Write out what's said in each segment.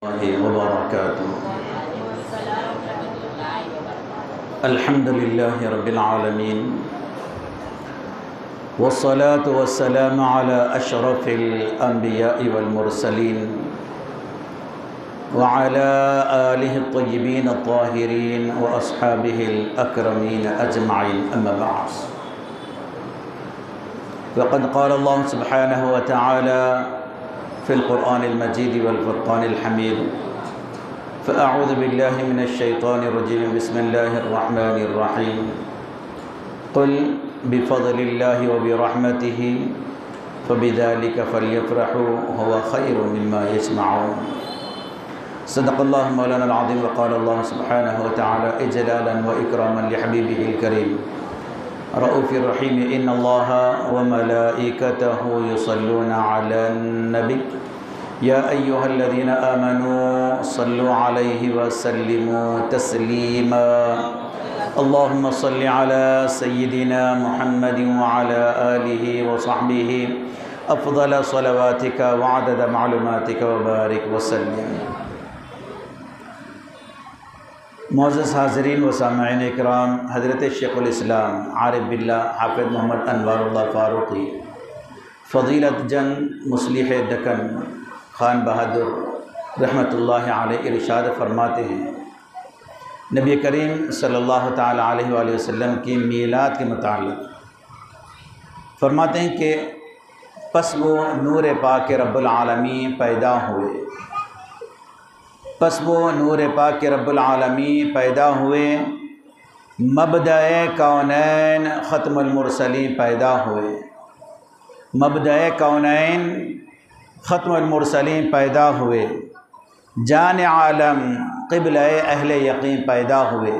الله وبركاته. الحمد لله رب العالمين، والصلاة والسلام على أشرف الأنبياء والمرسلين وعلى آله الطيبين الطاهرين وأصحابه الأكرمين أجمعين، أما بعد. فقد قال الله سبحانه وتعالى في القرآن المجيد والفرقان الحميد: فأعوذ بالله من الشيطان الرجيم، بسم الله الرحمن الرحيم. قل بفضل الله وبرحمته فبذلك فليفرحوا هو خير مما يجمعون. صدق الله مولانا العظيم. وقال الله سبحانه وتعالى إجلالا وإكراما لحبيبه الكريم رؤوف الرحيم: إن الله وملائكته يصلون على النبي يا أيها الذين آمنوا صلوا عليه وسلموا تسليما. اللهم صل على سيدنا محمد وعلى آله وصحبه أفضل صلواتك وعدد معلوماتك وبارك وسلم. معزز حاضرین و سامعین اکرام، حضرت شیخ الاسلام عارف باللہ حافظ محمد انوار اللہ فاروقی فضیلت جنگ مصلح دکن خان بہادر رحمۃ اللہ علیہ ارشاد فرماتے ہیں، نبی کریم صلی اللہ تعالی علیہ وآلہ وسلم کی میلاد کے متعلق فرماتے ہیں کہ پس وہ نور پاک رب العالمین پیدا ہوئے، پس وہ نور پاک رب العالمین پیدا ہوئے، مبدأ کونین ختم المرسلین پیدا ہوئے، مبدأ کونین ختم المرسلین پیدا ہوئے، جان عالم قبلہ اہل یقین پیدا ہوئے،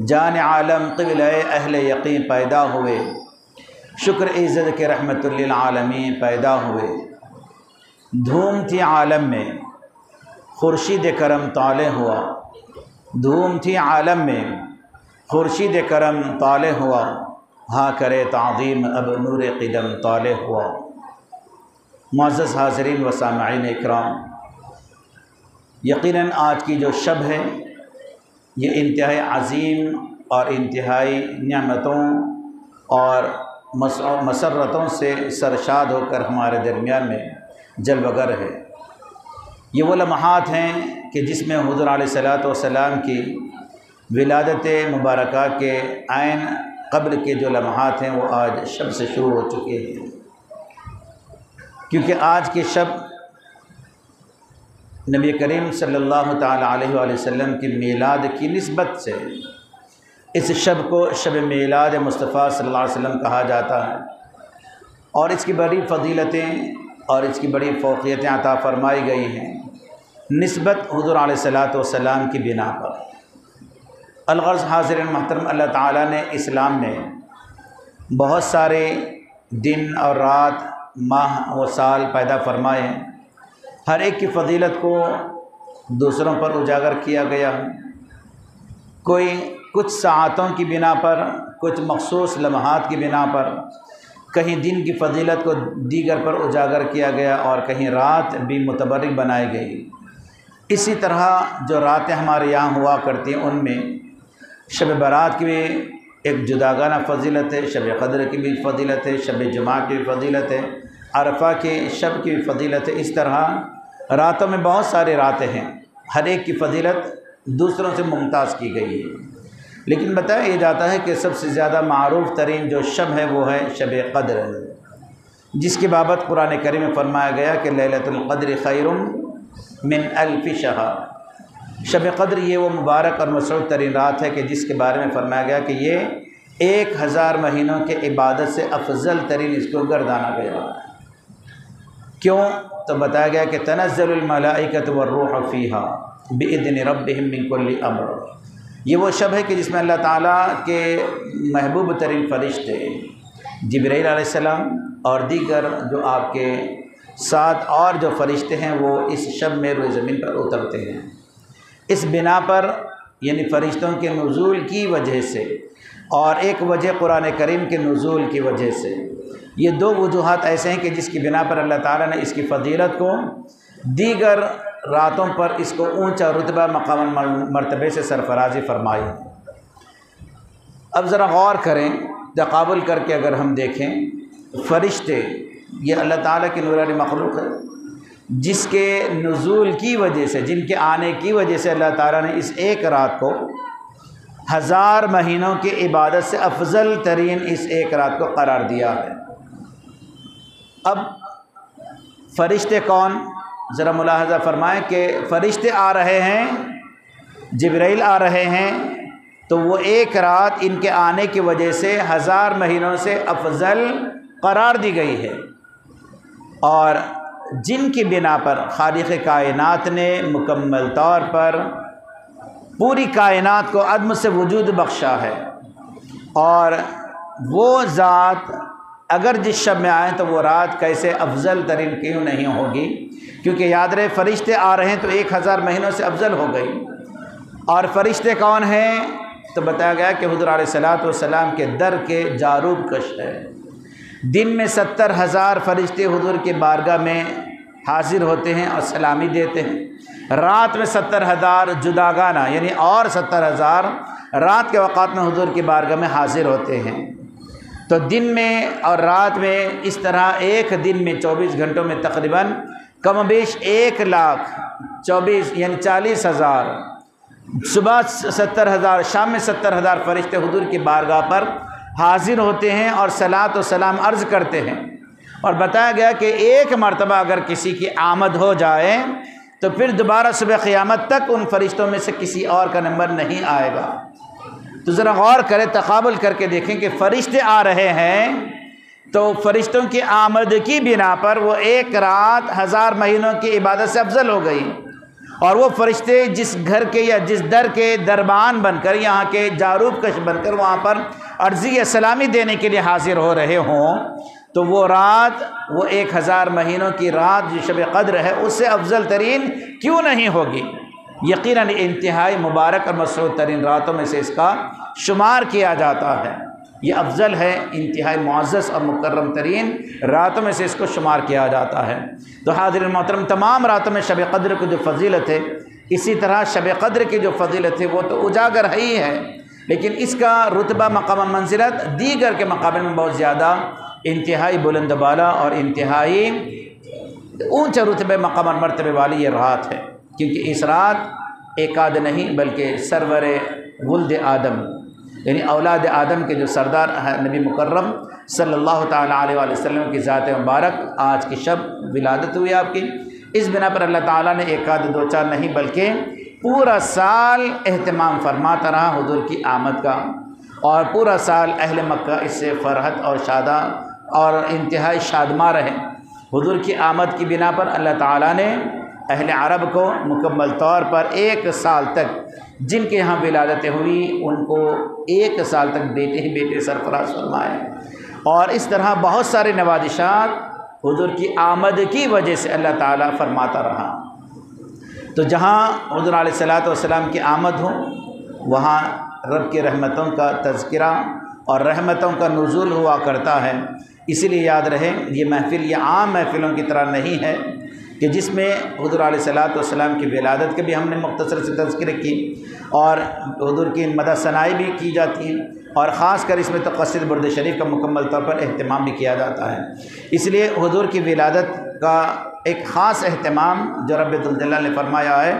جان عالم قبلہ اہل یقین پیدا ہوئے، شکر عزت کے رحمت للعالمین پیدا ہوئے۔ دھوم تھی عالم میں، خورشید کرم طالع ہوا، دھوم تھی عالم میں، خورشید کرم طالع ہوا، ہاں کرے تعظیم اب نور قدم طالع ہوا۔ معزز حاضرین و سامعین اکرام، یقیناً آج کی جو شب ہے یہ انتہائی عظیم اور انتہائی نعمتوں اور مسرتوں سے سرشاد ہو کر ہمارے درمیان میں جلوہ گر ہے۔ یہ وہ لمحات ہیں کہ جس میں حضور علیہ الصلاۃ والسلام کی ولادت مبارکہ کے عین قبل کے جو لمحات ہیں وہ آج شب سے شروع ہو چکے ہیں، کیونکہ آج کی شب نبی کریم صلی اللہ تعالی علیہ وآلہ وسلم کی میلاد کی نسبت سے اس شب کو شب میلاد مصطفیٰ صلی اللہ علیہ وسلم کہا جاتا ہے، اور اس کی بڑی فضیلتیں اور اس کی بڑی فوقیتیں عطا فرمائی گئی ہیں نسبت حضور علیہ الصلاۃ والسلام کی بنا پر۔ الغرض حاضرین محترم، اللہ تعالیٰ نے اسلام میں بہت سارے دن اور رات، ماہ و سال پیدا فرمائے ہیں، ہر ایک کی فضیلت کو دوسروں پر اجاگر کیا گیا، کوئی کچھ ساعتوں کی بنا پر، کچھ مخصوص لمحات کی بنا پر، کہیں دن کی فضیلت کو دیگر پر اجاگر کیا گیا اور کہیں رات بھی متبرک بنائی گئی۔ اسی طرح جو راتیں ہمارے یہاں ہوا کرتی ہیں ان میں شب برات کی بھی ایک جداگانہ فضیلت ہے، شب قدر کی بھی فضیلت ہے، شب جمعہ کی بھی فضیلت ہے، عرفہ کے شب کی بھی فضیلت ہے۔ اس طرح راتوں میں بہت سارے راتیں ہیں، ہر ایک کی فضیلت دوسروں سے ممتاز کی گئی ہے، لیکن بتایا یہ جاتا ہے کہ سب سے زیادہ معروف ترین جو شب ہے وہ ہے شب قدر، جس کی بابت قرآن کریم میں فرمایا گیا کہ لیلۃ القدر خیر من الف شہر۔ شب قدر یہ وہ مبارک اور مسعود ترین رات ہے کہ جس کے بارے میں فرمایا گیا کہ یہ 1000 مہینوں کے عبادت سے افضل ترین اس کو گردانا گیا۔ کیوں؟ تو بتایا گیا کہ تنزل الملائکۃ والروح فیہا باذن ربہم من کل امر۔ یہ وہ شب ہے کہ جس میں اللہ تعالیٰ کے محبوب ترین فرشتے جبرائیل علیہ السلام اور دیگر جو آپ کے ساتھ اور جو فرشتے ہیں وہ اس شب میں روئے زمین پر اترتے ہیں۔ اس بنا پر یعنی فرشتوں کے نزول کی وجہ سے اور ایک وجہ قرآن کریم کے نزول کی وجہ سے، یہ دو وجوہات ایسے ہیں کہ جس کی بنا پر اللہ تعالیٰ نے اس کی فضیلت کو دیگر راتوں پر اس کو اونچا رتبہ مقام مرتبے سے سرفرازی فرمائی۔ اب ذرا غور کریں، تقابل کر کے اگر ہم دیکھیں، فرشتے یہ اللہ تعالیٰ کی نورانی مخلوق ہے، جس کے نزول کی وجہ سے، جن کے آنے کی وجہ سے اللہ تعالیٰ نے اس ایک رات کو 1000 مہینوں کی عبادت سے افضل ترین اس ایک رات کو قرار دیا ہے۔ اب فرشتے کون؟ ذرا ملاحظہ فرمائیں کہ فرشتے آ رہے ہیں، جبرائیل آ رہے ہیں، تو وہ ایک رات ان کے آنے کی وجہ سے 1000 مہینوں سے افضل قرار دی گئی ہے، اور جن کی بنا پر خالق کائنات نے مکمل طور پر پوری کائنات کو عدم سے وجود بخشا ہے، اور وہ ذات اگر جس شب میں آئیں تو وہ رات کیسے افضل ترین کیوں نہیں ہوگی؟ کیونکہ یاد رہے فرشتے آ رہے ہیں تو 1000 مہینوں سے افضل ہو گئی۔ اور فرشتے کون ہیں؟ تو بتایا گیا کہ حضور علیہ السلام کے در کے جاروب کش ہے۔ دن میں 70,000 فرشتے حضور کے بارگاہ میں حاضر ہوتے ہیں اور سلامی دیتے ہیں، رات میں 70,000 جداگانہ یعنی اور 70,000 رات کے اوقات میں حضور کی بارگاہ میں حاضر ہوتے ہیں۔ تو دن میں اور رات میں اس طرح ایک دن میں 24 گھنٹوں میں تقریباً کم و بیش 1,24,000 یعنی 40,000، صبح 70,000 شام میں 70,000 فرشتے حضور کی بارگاہ پر حاضر ہوتے ہیں اور صلاۃ و سلام عرض کرتے ہیں۔ اور بتایا گیا کہ ایک مرتبہ اگر کسی کی آمد ہو جائے تو پھر دوبارہ صبح قیامت تک ان فرشتوں میں سے کسی اور کا نمبر نہیں آئے گا۔ تو ذرا غور کریں، تقابل کر کے دیکھیں کہ فرشتے آ رہے ہیں تو فرشتوں کی آمد کی بنا پر وہ ایک رات 1000 مہینوں کی عبادت سے افضل ہو گئی، اور وہ فرشتے جس گھر کے یا جس در کے دربان بن کر، یہاں کے جاروب کش بن کر وہاں پر عرضی یا سلامی دینے کے لیے حاضر ہو رہے ہوں، تو وہ رات، وہ 1000 مہینوں کی رات جو شب قدر ہے، اس سے افضل ترین کیوں نہیں ہوگی؟ یقیناً انتہائی مبارک اور مسعود ترین راتوں میں سے اس کا شمار کیا جاتا ہے۔ یہ افضل ہے، انتہائی معزز اور مکرم ترین راتوں میں سے اس کو شمار کیا جاتا ہے۔ تو حاضرین محترم، تمام راتوں میں شب قدر کی جو فضیلت ہے، اسی طرح شب قدر کی جو فضیلت ہے وہ تو اجاگر ہی ہے، لیکن اس کا رتبہ مقام منزلت دیگر کے مقابلے میں بہت زیادہ انتہائی بلند بالا اور انتہائی اونچے رتبے مقام اور مرتبے والی یہ رات ہے، کیونکہ اس رات ایک آدھ نہیں بلکہ سرور ولد آدم یعنی اولاد آدم کے جو سردار نبی مکرم صلی اللہ تعالیٰ علیہ وآلہ وسلم کی ذات مبارک آج کی شب ولادت ہوئی آپ کی۔ اس بنا پر اللہ تعالیٰ نے ایک آدھ دو چار نہیں بلکہ پورا سال اہتمام فرماتا رہا حضور کی آمد کا، اور پورا سال اہل مکہ اس سے فرحت اور شاداں اور انتہائی شادماں رہے۔ حضور کی آمد کی بنا پر اللہ تعالیٰ نے اہل عرب کو مکمل طور پر 1 سال تک جن کے یہاں ولادتیں ہوئی ان کو 1 سال تک بیٹے ہی بیٹے سرفراز فرمائے، اور اس طرح بہت سارے نوازشات حضور کی آمد کی وجہ سے اللہ تعالیٰ فرماتا رہا۔ تو جہاں حضور علیہ السلام کی آمد ہو وہاں رب کی رحمتوں کا تذکرہ اور رحمتوں کا نزول ہوا کرتا ہے۔ اسی لیے یاد رہے یہ محفل یہ عام محفلوں کی طرح نہیں ہے کہ جس میں حضور علیہ السلام کی ولادت کے بھی ہم نے مختصر سے تذکرہ کی اور حضور کی مدح ثنائی بھی کی جاتی ہیں، اور خاص کر اس میں تو قصیدہ برد شریف کا مکمل طور پر اہتمام بھی کیا جاتا ہے۔ اس لیے حضور کی ولادت کا ایک خاص اہتمام جو رب ذوالجلال نے فرمایا ہے،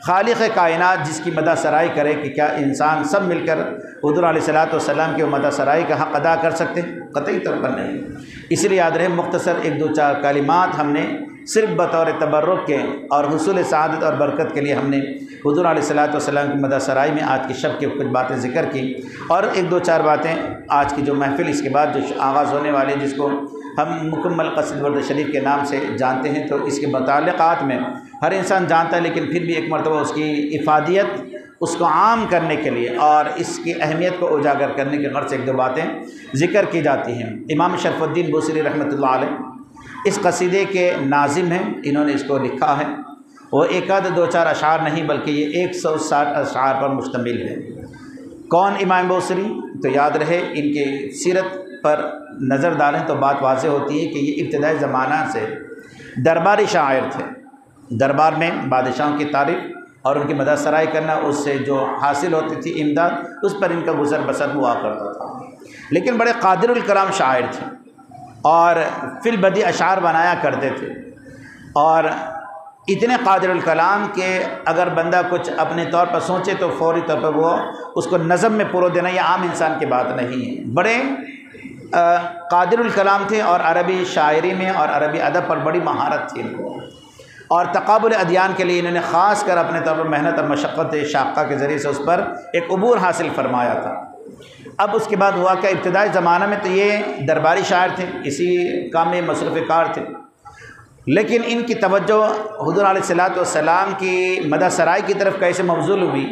خالق کائنات جس کی مدح سرائی کرے کہ کیا انسان سب مل کر حضور علیہ السلام کی مدح سرائی کا حق ادا کر سکتے ہیں؟ قطعی طور پر نہیں۔ اس لیے یاد رہے مختصر 1 2 4 کلمات ہم نے صرف بطور تبرک کے اور حصول سعادت اور برکت کے لیے ہم نے حضور علیہ السلام کی مدح سرائی میں آج کی شب کی کچھ باتیں ذکر کی، اور 1 2 4 باتیں آج کی جو محفل اس کے بعد جو آغاز ہونے والے جس کو ہم مکمل قصیدہ برد شریف کے نام سے جانتے ہیں، تو اس کے متعلقات میں ہر انسان جانتا ہے، لیکن پھر بھی ایک مرتبہ اس کی افادیت اس کو عام کرنے کے لیے اور اس کی اہمیت کو اجاگر کرنے کے غرض سے 1 2 باتیں ذکر کی جاتی ہیں۔ امام شرف الدین بوصیری رحمۃ اللہ علیہ اس قصیدے کے ناظم ہیں، انہوں نے اس کو لکھا ہے، وہ 1 آدھ 2 4 اشعار نہیں بلکہ یہ 160 اشعار پر مشتمل ہے۔ کون امام بوصیری؟ تو یاد رہے ان کے سیرت پر نظر ڈالیں تو بات واضح ہوتی ہے کہ یہ ابتدائی زمانہ سے درباری شاعر تھے، دربار میں بادشاہوں کی تعریف اور ان کی مدح سرائی کرنا، اس سے جو حاصل ہوتی تھی امداد، اس پر ان کا گزر بسر ہوا کرتا تھا۔ لیکن بڑے قادر الکلام شاعر تھے اور فی البدیہہ اشعار بنایا کرتے تھے، اور اتنے قادر الکلام کہ اگر بندہ کچھ اپنے طور پر سوچے تو فوری طور پر وہ اس کو نظم میں پرو دینا یہ عام انسان کی بات نہیں ہے۔ بڑے قادر الکلام تھے اور عربی شاعری میں اور عربی ادب پر بڑی مہارت تھی ان کو، اور تقابل ادیان کے لیے انہوں نے خاص کر اپنے طور پر محنت اور مشقت شاقہ کے ذریعے سے اس پر ایک عبور حاصل فرمایا تھا۔ اب اس کے بعد ہوا کہ ابتدائی زمانہ میں تو یہ درباری شاعر تھے، اسی کام میں مصروف کار تھے، لیکن ان کی توجہ حضور علیہ الصلوۃ والسلام کی مدح سرائی کی طرف کیسے مبذول ہوئی،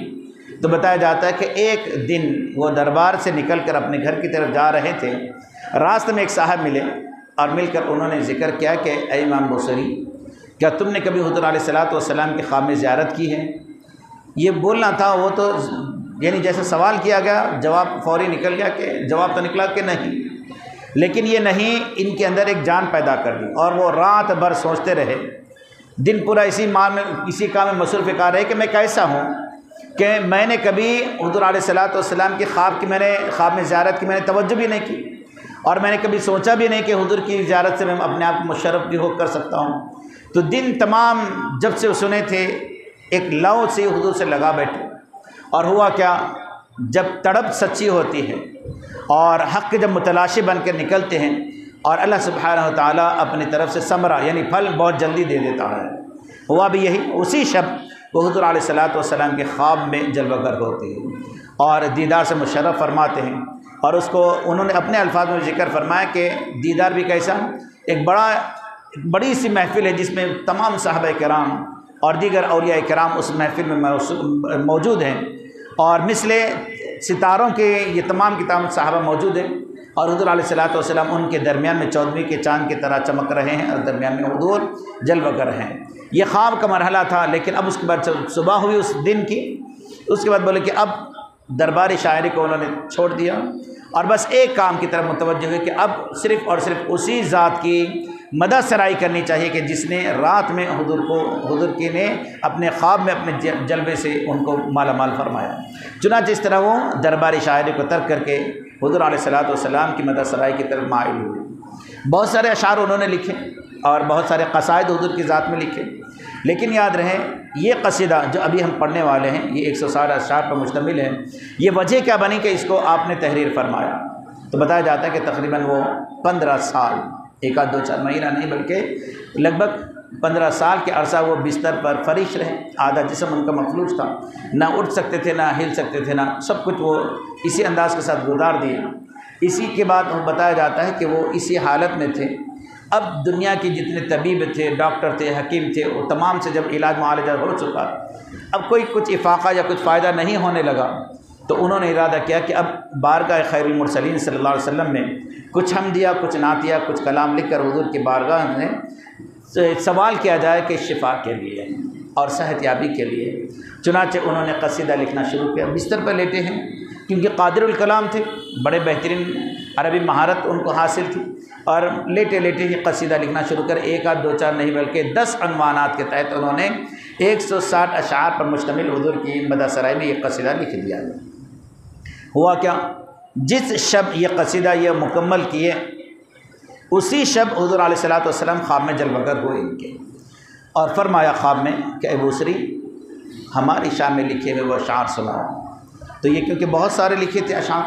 تو بتایا جاتا ہے کہ ایک دن وہ دربار سے نکل کر اپنے گھر کی طرف جا رہے تھے، راستے میں ایک صاحب ملے اور مل کر انہوں نے ذکر کیا کہ اے امام بصری، کیا تم نے کبھی حضور علیہ الصلوۃ والسلام کی خواب میں زیارت کی ہے؟ یہ بولنا تھا، وہ تو یعنی جیسے سوال کیا گیا جواب فوری نکل گیا کہ جواب تو نکلا کہ نہیں، لیکن یہ نہیں ان کے اندر ایک جان پیدا کر دی، اور وہ رات بھر سوچتے رہے، دن پورا اسی کام میں مصروف کار رہے کہ میں کیسا ہوں کہ میں نے کبھی حضور علیہ الصلوۃ والسلام کی خواب میں زیارت کی میں نے توجہ بھی نہیں کی، اور میں نے کبھی سوچا بھی نہیں کہ حضور کی زیارت سے میں اپنے آپ کو مشرف بھی ہو کر سکتا ہوں۔ تو دن تمام جب سے سنے تھے ایک لو سے حضور سے لگا بیٹھے، اور ہوا کیا، جب تڑپ سچی ہوتی ہے اور حق کے جب متلاشی بن کے نکلتے ہیں اور اللہ سبحانہ و تعالیٰ اپنی طرف سے ثمرہ یعنی پھل بہت جلدی دے دیتا ہے، ہوا بھی یہی۔ اسی شب وہ حضور علیہ الصلوۃ والسلام کے خواب میں جلوہ گر ہوتے ہیں اور دیدار سے مشرف فرماتے ہیں، اور اس کو انہوں نے اپنے الفاظ میں ذکر فرمایا کہ دیدار بھی کیسا، ایک بڑی سی محفل ہے جس میں تمام صحابہ کرام اور دیگر اولیاء کرام اس محفل میں موجود ہیں، اور مثل ستاروں کے یہ تمام صحابہ موجود ہیں، اور حضور علیہ الصلوۃ والسلام ان کے درمیان میں 14ویں کے چاند کی طرح چمک رہے ہیں، اور درمیان میں حضور جلوہ گر ہیں۔ یہ خواب کا مرحلہ تھا، لیکن اب اس کے بعد صبح ہوئی اس دن کی، اس کے بعد بولے کہ اب درباری شاعری کو انہوں نے چھوڑ دیا اور بس ایک کام کی طرف متوجہ ہوئے کہ اب صرف اور صرف اسی ذات کی مدح سرائی کرنی چاہیے کہ جس نے رات میں حضور کی نے اپنے خواب میں اپنے جلوے سے ان کو مالا مال فرمایا۔ چنانچہ اس طرح وہ درباری شاعری کو ترک کر کے حضور علیہ الصلوۃ والسلام کی مدح سرائی کی طرف مائل ہوئے۔ بہت سارے اشعار انہوں نے لکھے اور بہت سارے قصائد حضور کی ذات میں لکھے، لیکن یاد رہے یہ قصیدہ جو ابھی ہم پڑھنے والے ہیں یہ 160 اشعار پر مشتمل ہے۔ یہ وجہ کیا بنی کہ اس کو آپ نے تحریر فرمایا؟ تو بتایا جاتا ہے کہ تقریباً وہ 15 سال، ایک آدھ 2-4 مہینہ نہیں بلکہ لگ بھگ 15 سال کے عرصہ وہ بستر پر فریش رہے، آدھا جسم ان کا مفلوج تھا، نہ اٹھ سکتے تھے نہ ہل سکتے تھے، نہ سب کچھ وہ اسی انداز کے ساتھ گزار دیے۔ اسی کے بعد بتایا جاتا ہے کہ وہ اسی حالت میں تھے۔ اب دنیا کے جتنے طبیب تھے، ڈاکٹر تھے، حکیم تھے، وہ تمام سے جب علاج معالجہ ہو چکا، اب کوئی کچھ افاقہ یا کچھ فائدہ نہیں ہونے لگا، تو انہوں نے ارادہ کیا کہ اب بارگاہ خیر المرسلین صلی اللہ علیہ وسلم میں کچھ حمدیہ، کچھ نعتیہ، کچھ کلام لکھ کر حضور کی بارگاہ میں سوال کیا جائے کہ شفا کے لیے اور صحت یابی کے لیے۔ چنانچہ انہوں نے قصیدہ لکھنا شروع کیا، بستر پر لیٹے ہیں کیونکہ قادر الکلام تھے، بڑے بہترین عربی مہارت ان کو حاصل تھی، اور لیٹے لیٹے ہی قصیدہ لکھنا شروع کر ایک آدھ 2-4 نہیں بلکہ 10 عنوانات کے تحت انہوں نے 160 اشعار پر مشتمل حضور کی مدح سرائی میں یہ قصیدہ لکھ دیا۔ ہوا کیا، جس شب یہ قصیدہ یہ مکمل کیے اسی شب حضور علیہ الصلوۃ والسلام خواب میں جلوہ گر ہوئے ان کے، اور فرمایا خواب میں کہ اے بصری، ہماری شان میں لکھے ہوئے وہ اشعار سناؤ۔ تو یہ کیونکہ بہت سارے لکھے تھے اشعار،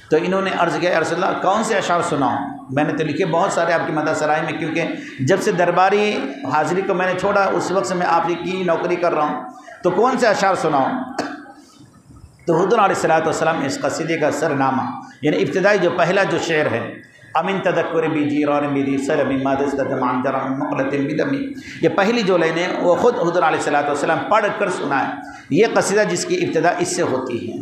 تو انہوں نے عرض کیا، یا رسول اللہ کون سے اشعار سناؤں؟ میں نے تو لکھے بہت سارے آپ کی مدح سرائی میں، کیونکہ جب سے درباری حاضری کو میں نے چھوڑا اس وقت سے میں آپ کی نوکری کر رہا ہوں، تو کون سے اشعار سناؤں؟ تو حضور علیہ الصلوۃ والسلام اس قصیدے کا سرنامہ یعنی ابتدائی جو پہلا جو شعر ہے، امن تذکر بی جیران بدی سلم مادست دمان جرم مقلت بدمی، یہ پہلی جو لائنیں وہ خود حضور علیہ الصلوۃ والسلام پڑھ کر سنائے۔ یہ قصیدہ جس کی ابتدا اس سے ہوتی ہے،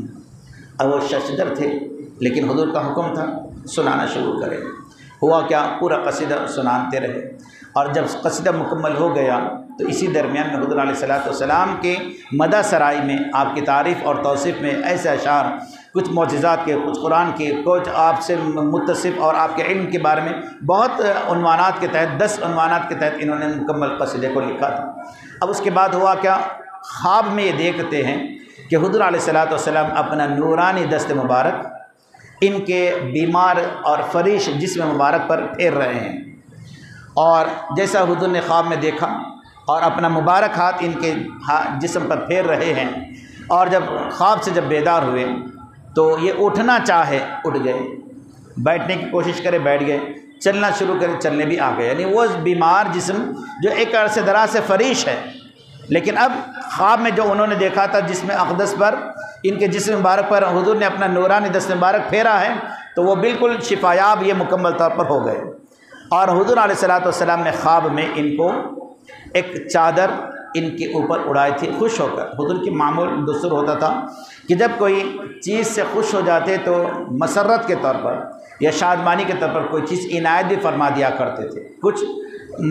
اب وہ ششدر تھے لیکن حضور کا حکم تھا سنانا شروع کرے۔ ہوا کیا، پورا قصیدہ سناتے رہے، اور جب قصیدہ مکمل ہو گیا تو اسی درمیان میں حضور علیہ الصلوۃ والسلام کے مدح سرائی میں آپ کی تعریف اور توصیف میں ایسے اشعار کچھ معجزات کے، کچھ قرآن کے، کچھ آپ سے متصف اور آپ کے علم کے بارے میں بہت عنوانات کے تحت 10 عنوانات کے تحت انہوں نے مکمل قصیدے کو لکھا تھا۔ اب اس کے بعد ہوا کیا، خواب میں یہ دیکھتے ہیں کہ حضور علیہ الصلوۃ والسلام اپنا نورانی دست مبارک ان کے بیمار اور فریش جسم مبارک پر پھیر رہے ہیں، اور جیسا حضور نے خواب میں دیکھا اور اپنا مبارک ہاتھ ان کے جسم پر پھیر رہے ہیں، اور جب خواب سے جب بیدار ہوئے تو یہ اٹھنا چاہے اٹھ گئے، بیٹھنے کی کوشش کرے بیٹھ گئے، چلنا شروع کرے چلنے بھی آ گئے، یعنی وہ بیمار جسم جو ایک عرصے دراز سے فریش ہے، لیکن اب خواب میں جو انہوں نے دیکھا تھا جسم اقدس پر، ان کے جسم مبارک پر حضور نے اپنا نورانی دست مبارک پھیرا ہے، تو وہ بالکل شفایاب یہ مکمل طور پر ہو گئے۔ اور حضور علیہ الصلوۃ والسلام نے خواب میں ان کو ایک چادر ان کے اوپر اڑائی تھی خوش ہو کر۔ حضور کی معمول دستور ہوتا تھا کہ جب کوئی چیز سے خوش ہو جاتے تو مسرت کے طور پر یا شادمانی کے طور پر کوئی چیز عنایت بھی فرما دیا کرتے تھے، کچھ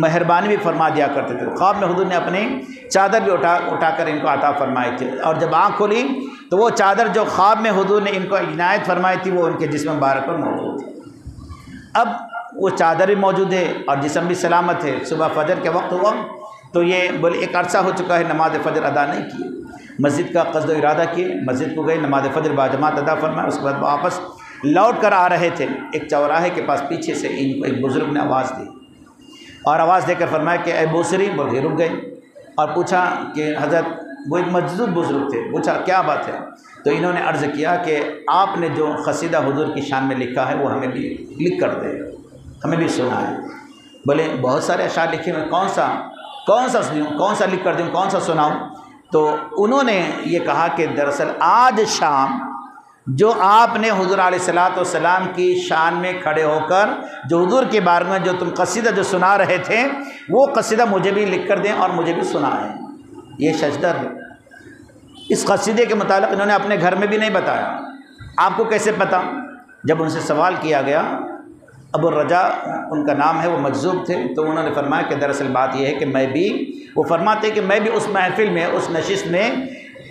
مہربانی بھی فرما دیا کرتے تھے۔ خواب میں حضور نے اپنی چادر بھی اٹھا کر ان کو عطا فرمائی تھی، اور جب آنکھ کھلی تو وہ چادر جو خواب میں حضور نے ان کو عنایت فرمائی تھی وہ ان کے جسم مبارک پر موجود تھی۔ اب وہ چادر بھی موجود ہے اور جسم بھی سلامت ہے۔ صبح فجر کے وقت ہوا تو یہ بولے ایک عرصہ ہو چکا ہے نماز فجر ادا نہیں کی، مسجد کا قصد و ارادہ کیے، مسجد کو گئے، نماز فجر باجماعت ادا فرمایا، اس کے بعد واپس لوٹ کر آ رہے تھے، ایک چوراہے کے پاس پیچھے سے ان کو ایک بزرگ نے آواز دی، اور آواز دے کر فرمایا کہ اے بوسری، بول کے رک گئے اور پوچھا کہ حضرت، وہ ایک مجذوب بزرگ تھے، پوچھا کیا بات ہے؟ تو انہوں نے عرض کیا کہ آپ نے جو قصیدہ حضور کی شان میں لکھا ہے وہ ہمیں بھی لکھ کر دے، ہمیں بھی سنا ہے۔ بولے بہت سارے اشعار لکھے ہوئے، کون سا لکھ کر دوں، کون سا سناؤں؟ تو انہوں نے یہ کہا کہ دراصل آج شام جو آپ نے حضور علیہ الصلوۃ والسلام کی شان میں کھڑے ہو کر جو حضور کے بارے میں جو تم قصیدہ جو سنا رہے تھے وہ قصیدہ مجھے بھی لکھ کر دیں اور مجھے بھی سنائیں۔ یہ شجدر ہے۔ اس قصیدے کے متعلق انہوں نے اپنے گھر میں بھی نہیں بتایا۔ آپ کو کیسے پتہ؟ جب ان سے سوال کیا گیا، ابو الرجاء ان کا نام ہے، وہ مجذوب تھے، تو انہوں نے فرمایا کہ دراصل بات یہ ہے کہ میں بھی، وہ فرماتے کہ میں بھی اس محفل میں، اس نشست میں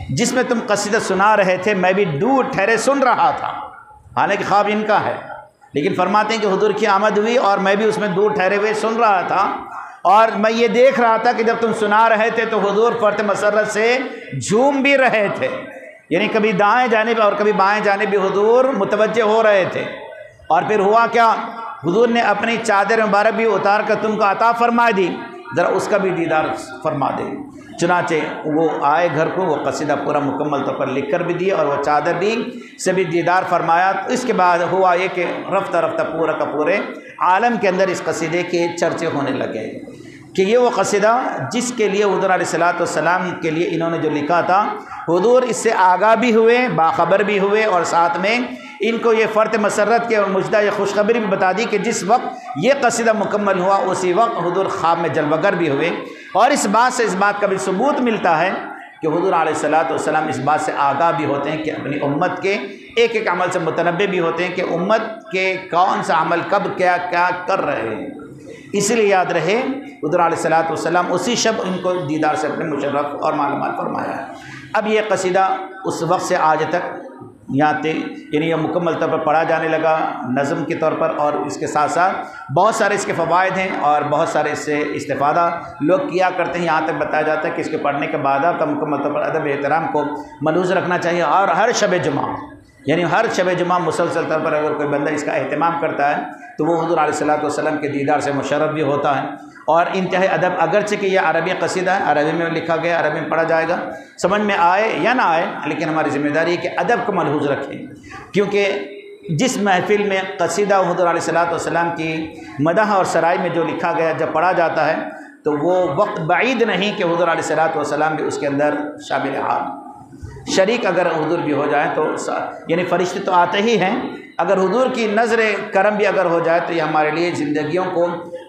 جس میں تم قصیدہ سنا رہے تھے میں بھی دور ٹھہرے سن رہا تھا، حالانکہ خواب ان کا ہے، لیکن فرماتے ہیں کہ حضور کی آمد ہوئی اور میں بھی اس میں دور ٹھہرے ہوئے سن رہا تھا، اور میں یہ دیکھ رہا تھا کہ جب تم سنا رہے تھے تو حضور فرط مسرت سے جھوم بھی رہے تھے، یعنی کبھی دائیں جانب اور کبھی بائیں جانب بھی حضور متوجہ ہو رہے تھے۔ اور پھر ہوا کیا، حضور نے اپنی چادر مبارک بھی اتار کر تم کو عطا فرما دی، ذرا اس کا بھی دیدار فرما دے۔ چنانچہ وہ آئے گھر کو، وہ قصیدہ پورا مکمل طور پر لکھ کر بھی دیے اور وہ چادر بھی سے بھی دیدار فرمایا۔ اس کے بعد ہوا یہ کہ رفتہ رفتہ پورا کا پورے عالم کے اندر اس قصیدے کے چرچے ہونے لگے کہ یہ وہ قصیدہ جس کے لیے حضور علیہ الصلوۃ والسلام کے لیے انہوں نے جو لکھا تھا، حضور اس سے آگاہ بھی ہوئے، باخبر بھی ہوئے، اور ساتھ میں ان کو یہ فرط مسرت کے اور مجدہ یہ خوشخبری بھی بتا دی کہ جس وقت یہ قصیدہ مکمل ہوا اسی وقت حضور خواب میں جلوہ گر بھی ہوئے۔ اور اس بات سے اس بات کا بھی ثبوت ملتا ہے کہ حضور علیہ الصلوۃ والسلام اس بات سے آگاہ بھی ہوتے ہیں کہ اپنی امت کے ایک ایک عمل سے متنبع بھی ہوتے ہیں کہ امت کے کون سا عمل کب کیا کیا کر رہے ہیں۔ اسی لیے یاد رہے حضور علیہ الصلوۃ والسلام اسی شب ان کو دیدار سے اپنے مشرف اور معلومات فرمایا ہے۔ اب یہ قصیدہ اس وقت سے آج تک یہاں یعنی یہ مکمل طور پر پڑھا جانے لگا نظم کے طور پر، اور اس کے ساتھ ساتھ بہت سارے اس کے فوائد ہیں اور بہت سارے اس سے استفادہ لوگ کیا کرتے ہیں۔ یہاں تک بتایا جاتا ہے کہ اس کے پڑھنے کے بعد آپ کا مکمل طور پر ادب احترام کو ملحوظ رکھنا چاہیے، اور ہر شب جمعہ، یعنی ہر شب جمعہ مسلسل طور پر اگر کوئی بندہ اس کا اہتمام کرتا ہے تو وہ حضور علیہ الصلوۃ والسلام کے دیدار سے مشرف بھی ہوتا ہے۔ اور انتہائی ادب، اگرچہ کہ یہ عربی قصیدہ ہے، عربی میں لکھا گیا، عربی میں پڑھا جائے گا، سمجھ میں آئے یا نہ آئے، لیکن ہماری ذمہ داری ہے کہ ادب کو ملحوظ رکھیں، کیونکہ جس محفل میں قصیدہ حضور علیہ الصلوۃ والسلام کی مدح اور سرائی میں جو لکھا گیا جب پڑھا جاتا ہے تو وہ وقت بعید نہیں کہ حضور علیہ الصلوۃ والسلام بھی اس کے اندر شامل حال شریک اگر حضور بھی ہو جائیں تو یعنی فرشتے تو آتے ہی ہیں، اگر حضور کی نظر کرم بھی اگر ہو جائے تو یہ ہمارے لیے زندگیوں کو